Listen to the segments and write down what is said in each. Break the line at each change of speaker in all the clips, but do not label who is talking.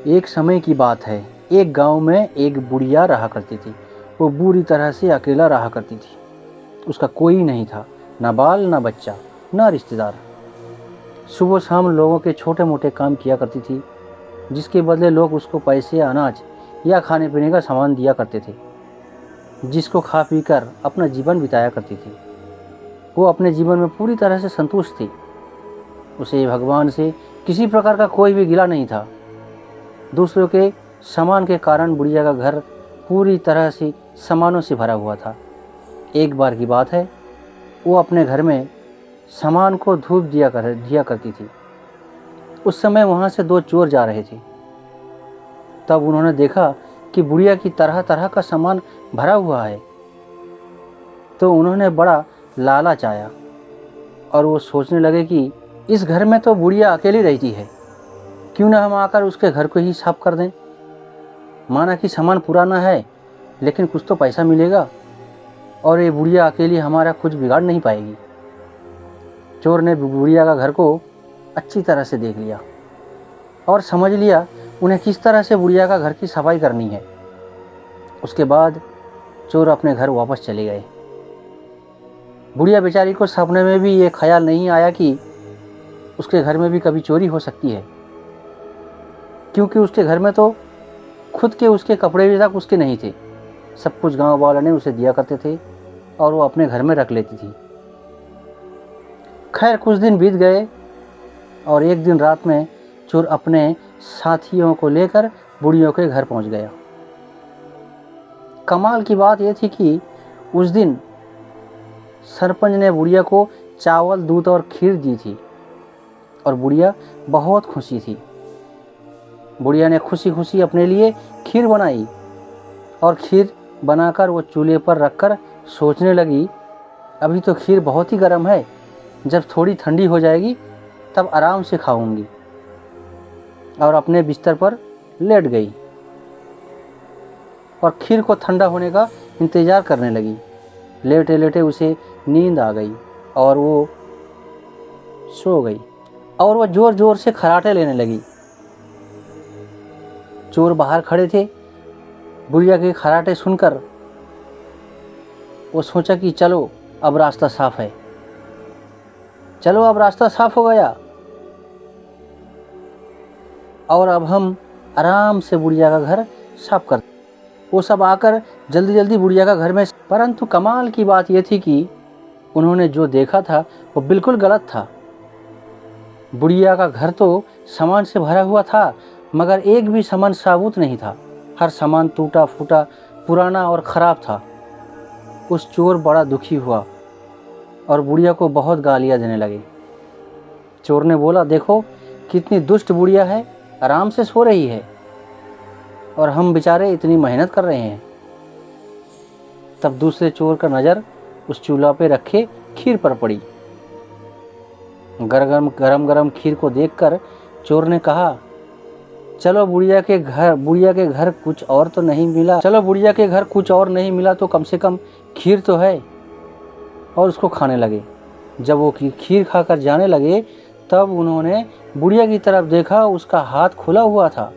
एक समय की बात है, एक गांव में एक बुढ़िया रहा करती थी। वो बुरी तरह से अकेला रहा करती थी। उसका कोई नहीं था, ना बाल ना बच्चा ना रिश्तेदार। सुबह शाम लोगों के छोटे मोटे काम किया करती थी, जिसके बदले लोग उसको पैसे, अनाज या खाने पीने का सामान दिया करते थे, जिसको खा पी कर अपना जीवन बिताया करती थी। वो अपने जीवन में पूरी तरह से संतुष्ट थी। उसे भगवान से किसी प्रकार का कोई भी गिला नहीं था। दूसरों के सामान के कारण बुढ़िया का घर पूरी तरह से सामानों से भरा हुआ था। एक बार की बात है, वो अपने घर में सामान को धूप दिया करती थी। उस समय वहाँ से दो चोर जा रहे थे। तब उन्होंने देखा कि बुढ़िया की तरह तरह का सामान भरा हुआ है, तो उन्होंने बड़ा लालच आया और वो सोचने लगे कि इस घर में तो बुढ़िया अकेली रहती है, क्यों ना हम आकर उसके घर को ही साफ कर दें। माना कि सामान पुराना है, लेकिन कुछ तो पैसा मिलेगा और ये बुढ़िया अकेली हमारा कुछ बिगाड़ नहीं पाएगी। चोर ने बुढ़िया का घर को अच्छी तरह से देख लिया और समझ लिया उन्हें किस तरह से बुढ़िया का घर की सफाई करनी है। उसके बाद चोर अपने घर वापस चले गए। बुढ़िया बेचारी को सपने में भी ये ख्याल नहीं आया कि उसके घर में भी कभी चोरी हो सकती है, क्योंकि उसके घर में तो खुद के उसके कपड़े भी तक उसके नहीं थे। सब कुछ गांव वालों ने उसे दिया करते थे और वो अपने घर में रख लेती थी। खैर कुछ दिन बीत गए और एक दिन रात में चोर अपने साथियों को लेकर बुढ़ियों के घर पहुंच गया। कमाल की बात यह थी कि उस दिन सरपंच ने बुढ़िया को चावल, दूध और खीर दी थी और बुढ़िया बहुत खुशी थी। बुढ़िया ने खुशी खुशी अपने लिए खीर बनाई और खीर बनाकर वो चूल्हे पर रखकर सोचने लगी, अभी तो खीर बहुत ही गर्म है, जब थोड़ी ठंडी हो जाएगी तब आराम से खाऊंगी। और अपने बिस्तर पर लेट गई और खीर को ठंडा होने का इंतज़ार करने लगी। लेटे लेटे उसे नींद आ गई और वो सो गई और वो ज़ोर ज़ोर से खर्राटे लेने लगी। चोर बाहर खड़े थे। बुढ़िया के खर्राटे सुनकर वो सोचा कि चलो अब रास्ता साफ है, चलो अब रास्ता साफ हो गया और अब हम आराम से बुढ़िया का घर साफ कर। वो सब आकर जल्दी जल्दी बुढ़िया का घर में, परंतु कमाल की बात यह थी कि उन्होंने जो देखा था वो बिल्कुल गलत था। बुढ़िया का घर तो सामान से भरा हुआ था, मगर एक भी सामान साबुत नहीं था। हर सामान टूटा फूटा, पुराना और ख़राब था। उस चोर बड़ा दुखी हुआ और बुढ़िया को बहुत गालियाँ देने लगे। चोर ने बोला, देखो कितनी दुष्ट बुढ़िया है, आराम से सो रही है और हम बेचारे इतनी मेहनत कर रहे हैं। तब दूसरे चोर का नज़र उस चूल्हा पे रखे खीर पर पड़ी। गरम गरम खीर को देखकर चोर ने कहा, चलो बुढ़िया के घर कुछ और तो नहीं मिला, चलो बुढ़िया के घर कुछ और नहीं मिला तो कम से कम खीर तो है, और उसको खाने लगे। जब वो खीर खाकर जाने लगे तब उन्होंने बुढ़िया की तरफ देखा। उसका हाथ खुला हुआ था,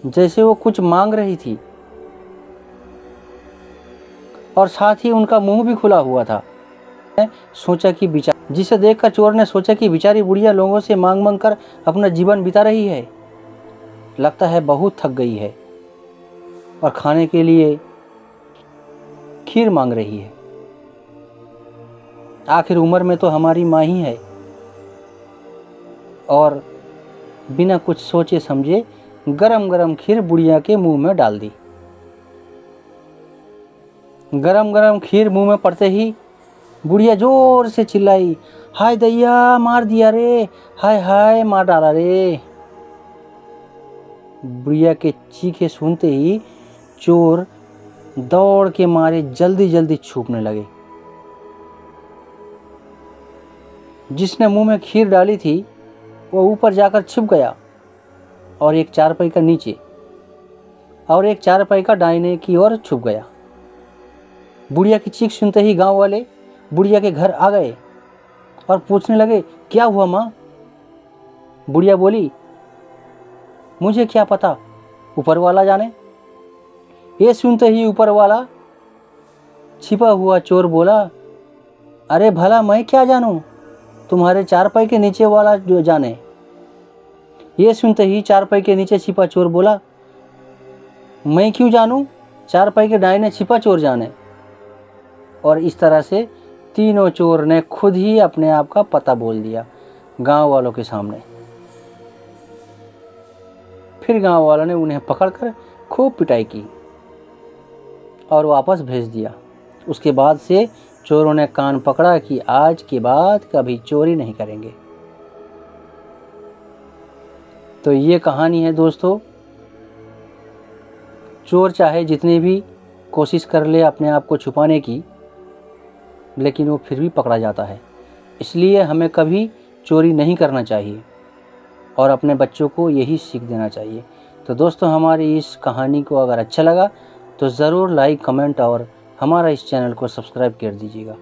जैसे वो कुछ मांग रही थी, और साथ ही उनका मुंह भी खुला हुआ था। सोचा कि जिसे देखकर चोर ने सोचा कि बेचारी बुढ़िया लोगों से मांग मांग कर अपना जीवन बिता रही है, लगता है बहुत थक गई है और खाने के लिए खीर मांग रही है। आखिर उम्र में तो हमारी माँ ही है। और बिना कुछ सोचे समझे गरम गरम खीर बुढ़िया के मुंह में डाल दी। गरम गरम खीर मुंह में पड़ते ही बुढ़िया जोर से चिल्लाई, हाय दैया, मार दिया रे, हाय हाय मार डाला रे। बुढ़िया के चीखे सुनते ही चोर दौड़ के मारे जल्दी जल्दी छुपने लगे। जिसने मुंह में खीर डाली थी वो ऊपर जाकर छिप गया और एक चारपाई का नीचे और एक चारपाई का दाहिने की ओर छुप गया। बुढ़िया की चीख सुनते ही गांव वाले बुढ़िया के घर आ गए और पूछने लगे, क्या हुआ माँ? बुढ़िया बोली, मुझे क्या पता, ऊपर वाला जाने। ये सुनते ही ऊपर वाला छिपा हुआ चोर बोला, अरे भला मैं क्या जानूं, तुम्हारे चारपाई के नीचे वाला जो जाने। ये सुनते ही चारपाई के नीचे छिपा चोर बोला, मैं क्यों जानूं, चारपाई के दाहिने छिपा चोर जाने। और इस तरह से तीनों चोर ने खुद ही अपने आप का पता बोल दिया गांव वालों के सामने। फिर गांव वालों ने उन्हें पकड़कर खूब पिटाई की और वापस भेज दिया। उसके बाद से चोरों ने कान पकड़ा कि आज के बाद कभी चोरी नहीं करेंगे। तो ये कहानी है दोस्तों, चोर चाहे जितनी भी कोशिश कर ले अपने आप को छुपाने की, लेकिन वो फिर भी पकड़ा जाता है। इसलिए हमें कभी चोरी नहीं करना चाहिए और अपने बच्चों को यही सीख देना चाहिए। तो दोस्तों, हमारी इस कहानी को अगर अच्छा लगा तो ज़रूर लाइक, कमेंट और हमारा इस चैनल को सब्सक्राइब कर दीजिएगा।